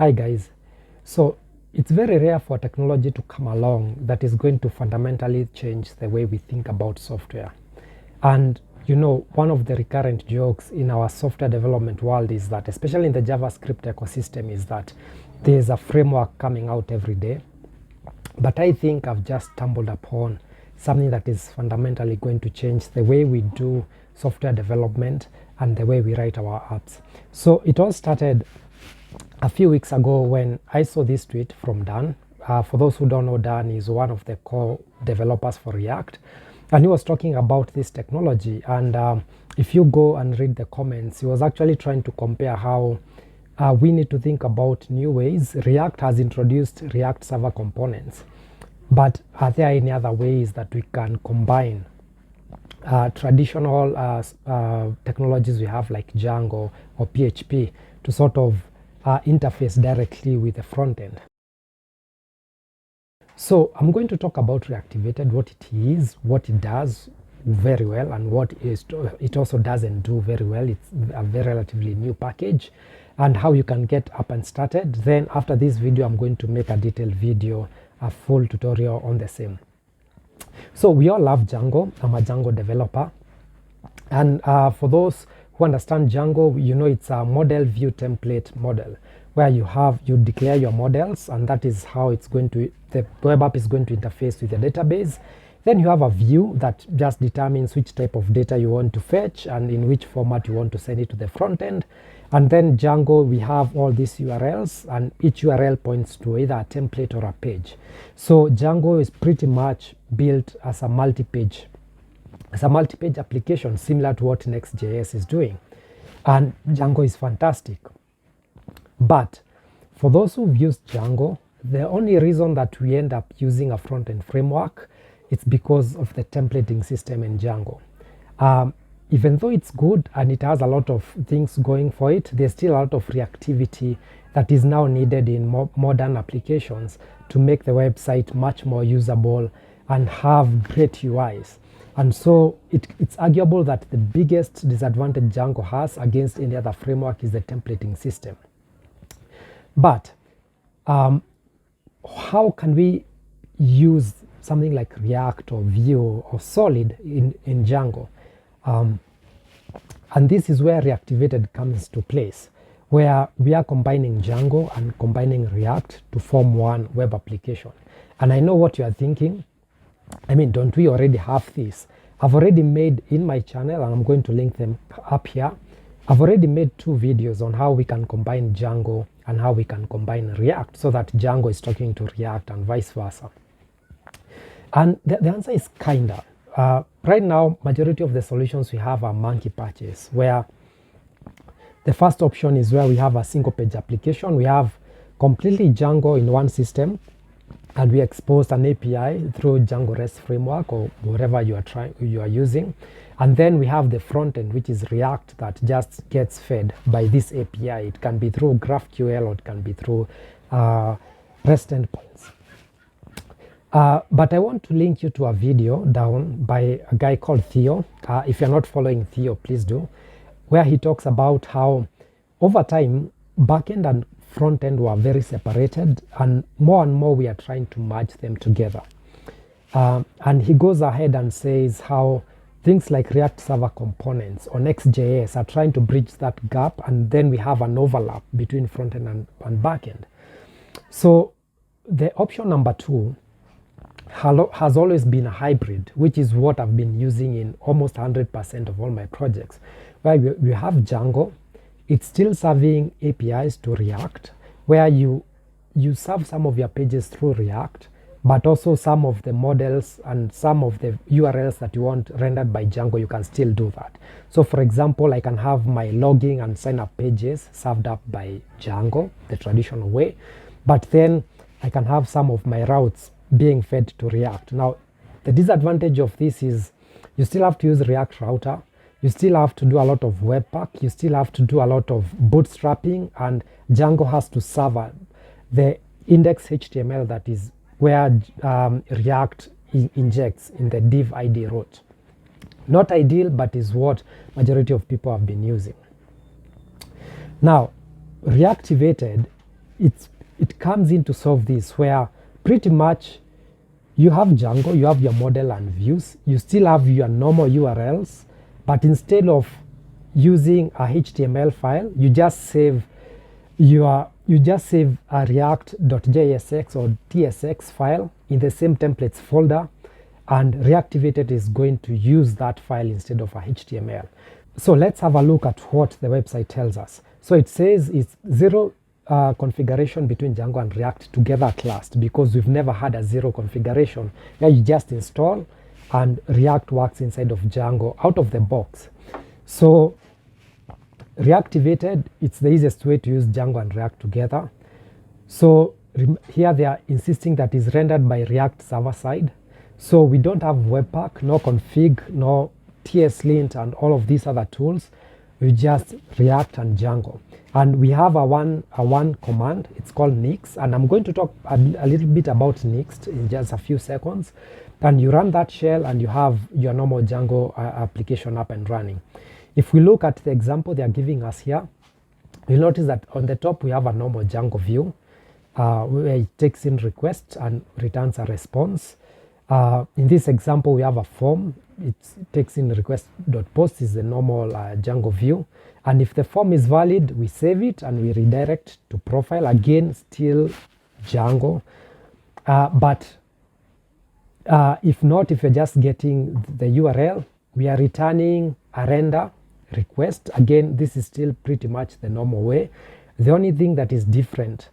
Hi guys. So it's very rare for technology to come along that is going to fundamentally change the way we think about software. And you know, one of the recurrent jokes in our software development world is that, especially in the JavaScript ecosystem, is that there's a framework coming out every day. But I think I've just stumbled upon something that is fundamentally going to change the way we do software development and the way we write our apps. So it all started a few weeks ago when I saw this tweet from Dan. For those who don't know, Dan is one of the core developers for React. And he was talking about this technology. And if you go and read the comments, he was actually trying to compare how we need to think about new ways. React has introduced React server components. But are there any other ways that we can combine traditional technologies we have like Django or PHP to sort of interface directly with the front end? So I'm going to talk about Reactivated, what it is, what it does very well, and what it also doesn't do very well. It's a very relatively new package, and how you can get up and started. Then after this video, I'm going to make a detailed video, a full tutorial on the same. So we all love Django. I'm a Django developer. And for those who understand Django, you know it's a model view template model where you declare your models, and that is how the web app is going to interface with the database. Then you have a view that just determines which type of data you want to fetch and in which format you want to send it to the front end. And then Django, we have all these URLs, and each URL points to either a template or a page. So Django is pretty much built as a multi-page application, similar to what Next.js is doing. And Django is fantastic. But for those who've used Django, the only reason that we end up using a front-end framework, it's because of the templating system in Django. Even though it's good and it has a lot of things going for it, there's still a lot of reactivity that is now needed in modern applications to make the website much more usable and have great UIs. And so it's arguable that the biggest disadvantage Django has against any other framework is the templating system. But how can we use something like React or Vue or Solid in Django? And this is where Reactivated comes to place, where we are combining Django and combining React to form one web application. And I know what you are thinking. I mean, don't we already have this? I've already made in my channel, and I'm going to link them up here. I've already made 2 videos on how we can combine Django and how we can combine React so that Django is talking to React and vice versa. And the answer is kinda. Right now, majority of the solutions we have are monkey patches, where the first option is where we have a single page application. We have completely Django in one system, and we expose an API through django-rest-framework or whatever you are using. And then we have the front end, which is React, that just gets fed by this API. It can be through GraphQL or it can be through REST endpoints. But I want to link you to a video down by a guy called Theo. If you're not following Theo, please do, where he talks about how over time, backend and front end were very separated, and more we are trying to merge them together. And he goes ahead and says how things like React server components or Next.js are trying to bridge that gap, and then we have an overlap between front end and back end. So the option number 2 has always been a hybrid, which is what I've been using in almost 100% of all my projects, where we have Django. It's still serving APIs to React, where you serve some of your pages through React, but also some of the models and some of the URLs that you want rendered by Django, you can still do that. So for example, I can have my logging and sign up pages served up by Django, the traditional way, but then I can have some of my routes being fed to React. Now, the disadvantage of this is you still have to use React router. You still have to do a lot of Webpack. You still have to do a lot of bootstrapping, and Django has to serve the index HTML that is where React injects in the div ID route. Not ideal, but is what majority of people have been using. Now, Reactivated it comes in to solve this, where pretty much you have Django, you have your model and views, you still have your normal URLs, but instead of using a HTML file, you just save a react.jsx or tsx file in the same templates folder, and Reactivated is going to use that file instead of a HTML. So let's have a look at what the website tells us. So it says it's zero configuration between Django and React together at last, because we've never had a zero configuration where you just install and React works inside of Django out of the box. So Reactivated, it's the easiest way to use Django and React together. So here they are insisting that is rendered by React server side. So we don't have Webpack, no config, no TSLint and all of these other tools. We just React and Django. And we have a one command, it's called Nix, and I'm going to talk a little bit about Nix in just a few seconds. And you run that shell and you have your normal Django application up and running. If we look at the example they are giving us here, you'll notice that on the top we have a normal Django view where it takes in requests and returns a response. In this example we have a form, it takes in request.post is the normal Django view, and if the form is valid we save it and we redirect to profile, again still Django. But if not, if you're just getting the URL, we are returning a render request. Again, this is still pretty much the normal way. The only thing that is different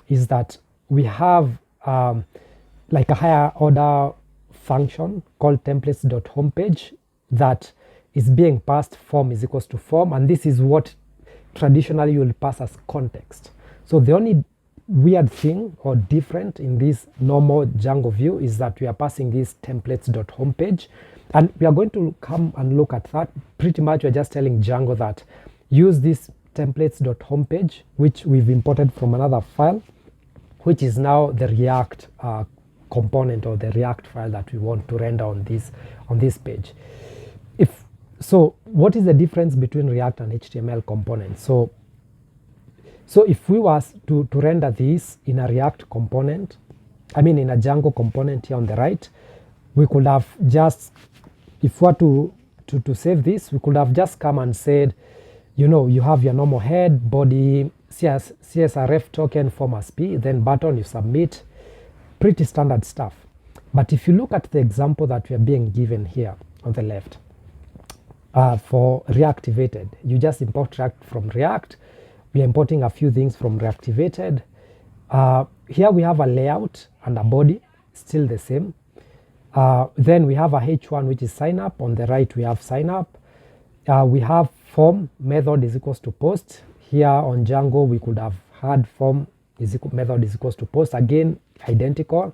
is that we have like a higher order function called templates.homepage that is being passed form is equals to form, and this is what traditionally you will pass as context. So the only weird thing or different in this normal Django view is that we are passing this templates.homepage, and we are going to come and look at that. Pretty much we're just telling Django that use this templates.homepage, which we've imported from another file, which is now the React component or the React file that we want to render on this page. So what is the difference between React and HTML components? So if we was to render this in a React component, I mean in a Django component here on the right, we could have just, if we were to save this, we could have just come and said, you know, you have your normal head, body, CSRF token, form as P, then button, you submit, pretty standard stuff. But if you look at the example that we are being given here on the left, for Reactivated, you just import React from React. We are importing a few things from Reactivated. Here we have a layout and a body, still the same. Then we have a H1, which is sign up. On the right we have sign up. We have form method is equals to post. Here on Django we could have had form method is equals to post, again identical.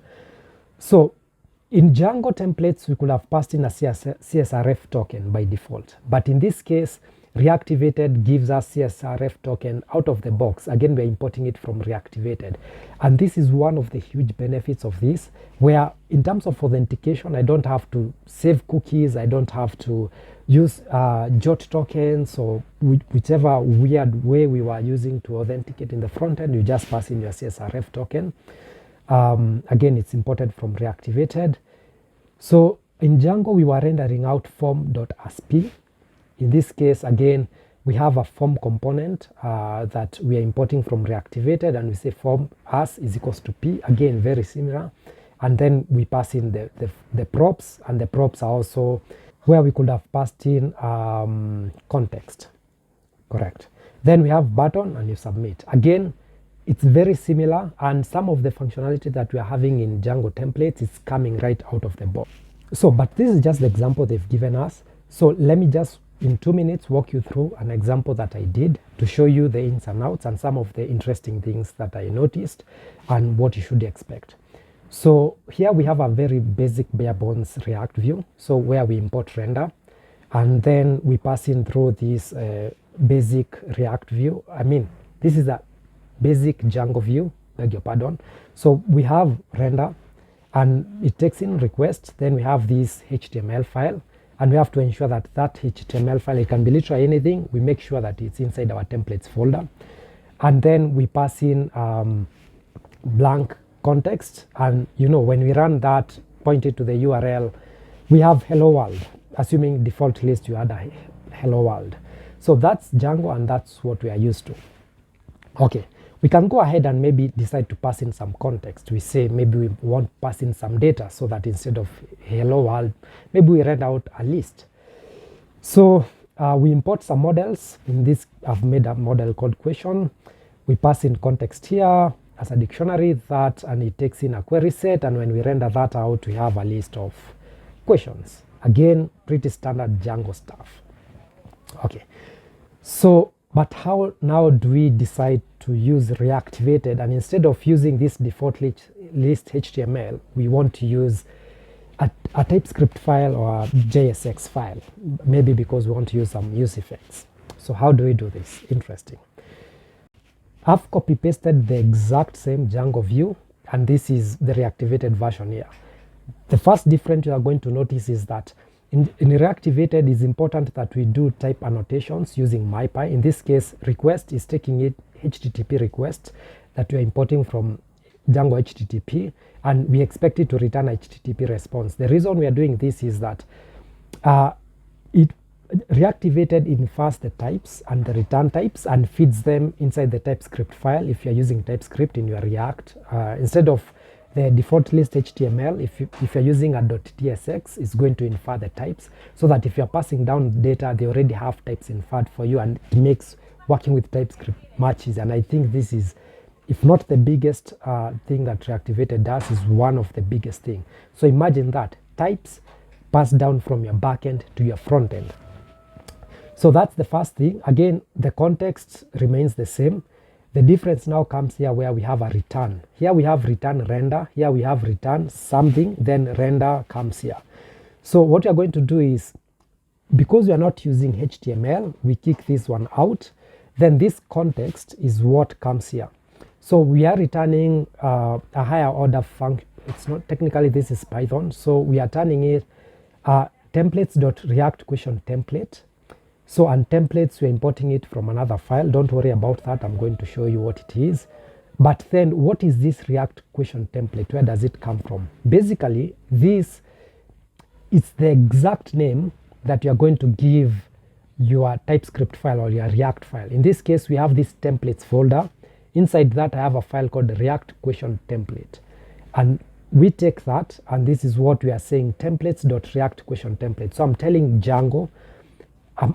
So in Django templates we could have passed in a CSRF token by default, but in this case Reactivated gives us CSRF token out of the box. Again, we're importing it from Reactivated, and this is one of the huge benefits of this, where in terms of authentication I don't have to save cookies, I don't have to use JOT tokens or whichever weird way we were using to authenticate in the front end. You just pass in your CSRF token. Again, it's imported from Reactivated. So in Django we were rendering out form.asp. In this case, again, we have a form component that we are importing from Reactivated, and we say form as is equals to P, again very similar, and then we pass in the props, and the props are also where we could have passed in context, correct. Then we have button and you submit. Again, it's very similar, and some of the functionality that we are having in Django templates is coming right out of the box. So, but this is just the example they've given us. So let me just in 2 minutes walk you through an example that I did to show you the ins and outs and some of the interesting things that I noticed and what you should expect. So here we have a very basic bare bones React view, so where we import render and then we pass in through this basic React view. I mean, this is a basic Django view, beg your pardon. So we have render and it takes in requests, then we have this HTML file, and we have to ensure that that HTML file, it can be literally anything, we make sure that it's inside our templates folder. and then we pass in blank context, and when we run that pointed to the URL, we have hello world, assuming default list you had a hello world. So that's Django, and that's what we are used to. Okay, we can go ahead and maybe decide to pass in some context. We say maybe we want to pass in some data, so that instead of hello world, maybe we read out a list. So we import some models. In this, I've made a model called question. We pass in context here as a dictionary, that, and it takes in a query set, and when we render that out, we have a list of questions. Again, pretty standard Django stuff. Okay, so but how now do we decide to use reactivated, and instead of using this default list HTML, we want to use a TypeScript file or a JSX file, maybe because we want to use some use effects. So how do we do this? Interesting. I've copy pasted the exact same Django view, and this is the reactivated version here. The first difference you are going to notice is that in reactivated, it's important that we do type annotations using MyPy. In this case, request is taking it HTTP request that we are importing from Django HTTP, and we expect it to return a HTTP response. The reason we are doing this is that it reactivated infers the types and the return types and feeds them inside the TypeScript file. If you're using TypeScript in your React, instead of the default list HTML, if you're using a .tsx, it's going to infer the types, so that if you're passing down data, they already have types inferred for you, and it makes working with TypeScript much easier. And I think this is, if not the biggest thing that reactivated does, is one of the biggest thing. So imagine that types pass down from your backend to your front end. So that's the first thing. Again, the context remains the same. The difference now comes here where we have a return. Here we have return render. Here we have return something, then render comes here. So what we are going to do is, because we are not using HTML, we kick this one out. Then this context is what comes here. So we are returning a higher order function. It's not technically, this is Python. So we are turning it templates.react question template. So, and templates, we're importing it from another file. Don't worry about that. I'm going to show you what it is. But then what is this React question template? Where does it come from? Basically, this is the exact name that you're going to give your TypeScript file or your React file. In this case, we have this templates folder. Inside that, I have a file called React question template. And we take that, and this is what we are saying, templates.react question template. So I'm telling Django,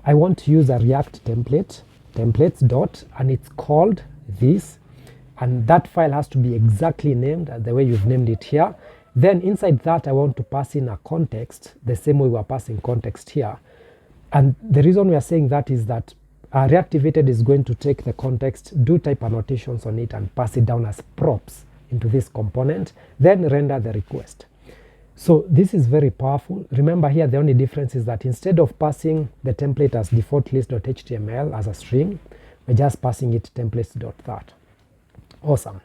I want to use a React template, templates dot, and it's called this, and that file has to be exactly named the way you've named it here. Then inside that, I want to pass in a context, the same way we're passing context here. And the reason we are saying that is that reactivated is going to take the context, do type annotations on it, and pass it down as props into this component, then render the request. So this is very powerful. Remember here, the only difference is that instead of passing the template as default list.html as a string, we're just passing it templates.that. Awesome.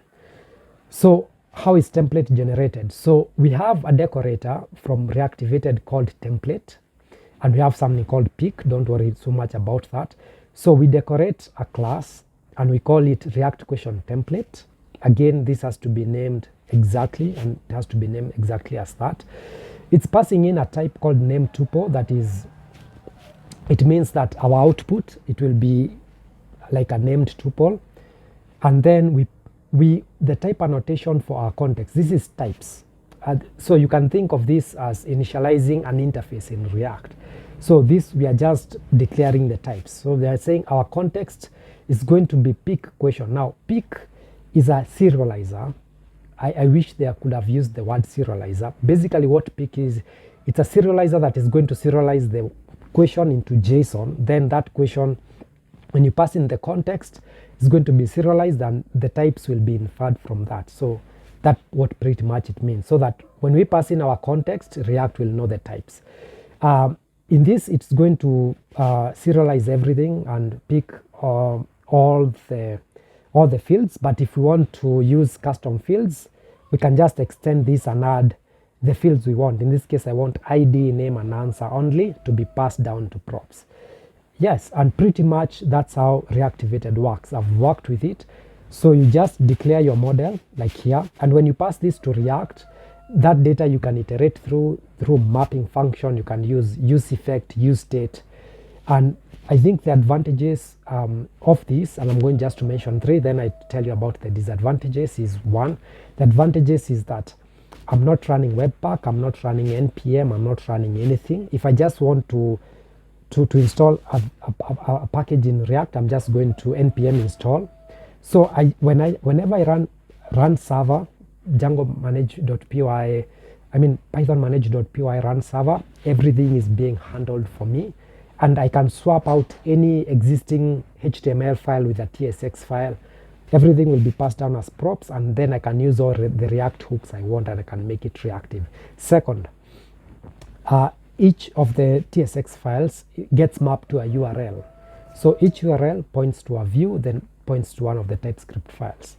So how is template generated? So we have a decorator from reactivated called template, and we have something called pick. Don't worry so much about that. So we decorate a class and we call it React question template. Again, this has to be named exactly, and it has to be named exactly as that. It's passing in a type called name tuple. That is, it means that our output, it will be like a named tuple, and then the type annotation for our context, this is types. So you can think of this as initializing an interface in React. So this, we are just declaring the types. So they are saying our context is going to be pick question. Now pick is a serializer. I wish they could have used the word serializer. Basically what pick is, it's a serializer that is going to serialize the question into JSON. Then that question, when you pass in the context, is going to be serialized, and the types will be inferred from that. So that's what pretty much it means. So that when we pass in our context, React will know the types. In this, it's going to serialize everything and pick all the fields. But if we want to use custom fields, we can just extend this and add the fields we want. In this case, I want ID, name, and answer only to be passed down to props. Yes, and pretty much that's how reactivated works. I've worked with it. So you just declare your model like here, and when you pass this to React, that data you can iterate through mapping function. You can use effect, use state. And I think the advantages of this, and I'm going just to mention 3, then I tell you about the disadvantages, is 1, the advantages is that I'm not running Webpack, I'm not running NPM, I'm not running anything. If I just want to install a package in React, I'm just going to npm install. So whenever I run server, Django manage.py, I mean Python manage.py run server, everything is being handled for me, and I can swap out any existing HTML file with a TSX file. Everything will be passed down as props, and then I can use all the React hooks I want, and I can make it reactive. Second, each of the TSX files gets mapped to a URL. So each URL points to a view, then points to one of the TypeScript files.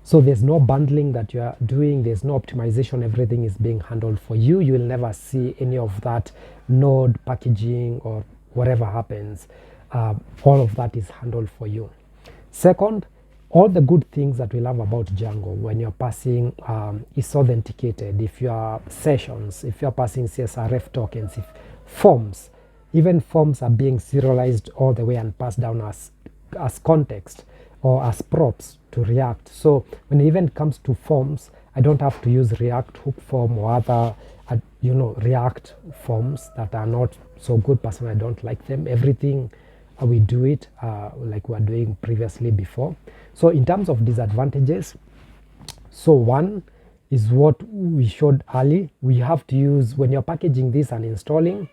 So there's no bundling that you are doing, there's no optimization, everything is being handled for you. You will never see any of that node packaging or whatever happens. All of that is handled for you. Second, all the good things that we love about Django when you're passing is authenticated. If you are sessions, if you're passing CSRF tokens, if forms, even forms are being serialized all the way and passed down as context or as props to React. So when it even comes to forms, I don't have to use React hook form or other React forms that are not so good. Personally, I don't like them. Everything we do it like we were doing previously before. So in terms of disadvantages, so 1 is what we showed early. We have to use, when you're packaging this and installing,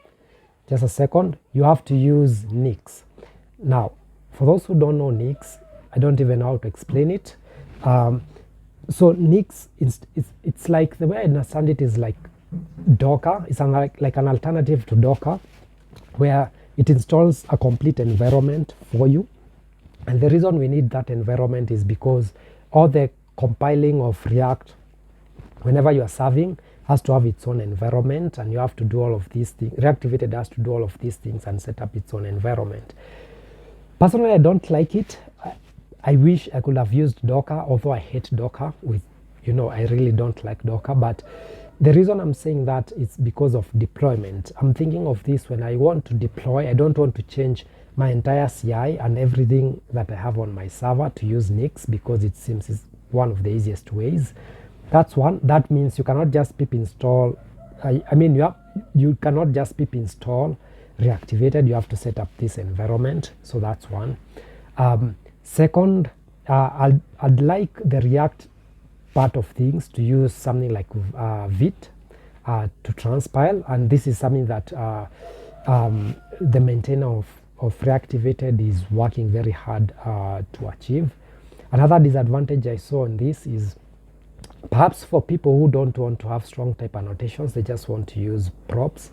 just a second, you have to use Nix. Now, for those who don't know Nix, I don't even know how to explain it. So Nix, it's like, the way I understand it is like Docker. It's like an alternative to Docker, where it installs a complete environment for you. And the reason we need that environment is because all the compiling of React, whenever you are serving, has to have its own environment, and you have to do all of these things. Reactivated has to do all of these things and set up its own environment. Personally, I don't like it. I wish I could have used Docker, although I hate Docker. I really don't like Docker. But the reason I'm saying that is because of deployment. I'm thinking of this when I want to deploy. I don't want to change my entire CI and everything that I have on my server to use Nix, because it seems it's one of the easiest ways. That's one. That means you cannot just pip install. You cannot just pip install Reactivated. You have to set up this environment. So that's one. Second, I'd like the React part of things to use something like Vite to transpile, and this is something that the maintainer of Reactivated is working very hard to achieve. Another disadvantage I saw in this is perhaps for people who don't want to have strong type annotations, they just want to use props.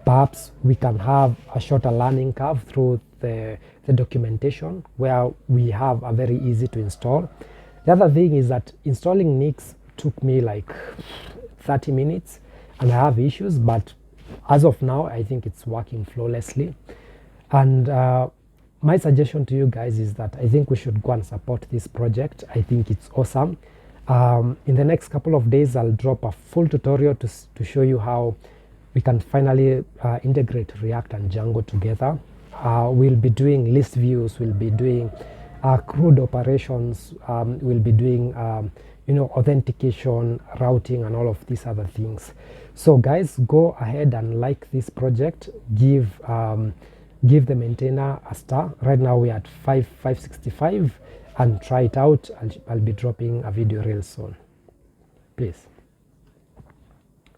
Perhaps we can have a shorter learning curve through the documentation, where we have a very easy to install. The other thing is that installing Nix took me like 30 minutes, and I have issues, but as of now, I think it's working flawlessly. And my suggestion to you guys is that I think we should go and support this project. I think it's awesome. In the next couple of days, I'll drop a full tutorial to show you how we can finally integrate React and Django together. We'll be doing list views, we'll be doing CRUD operations, we'll be doing authentication, routing, and all of these other things. So guys, go ahead and like this project. Give the maintainer a star. Right now we're at 565, and try it out. I'll be dropping a video real soon. Peace.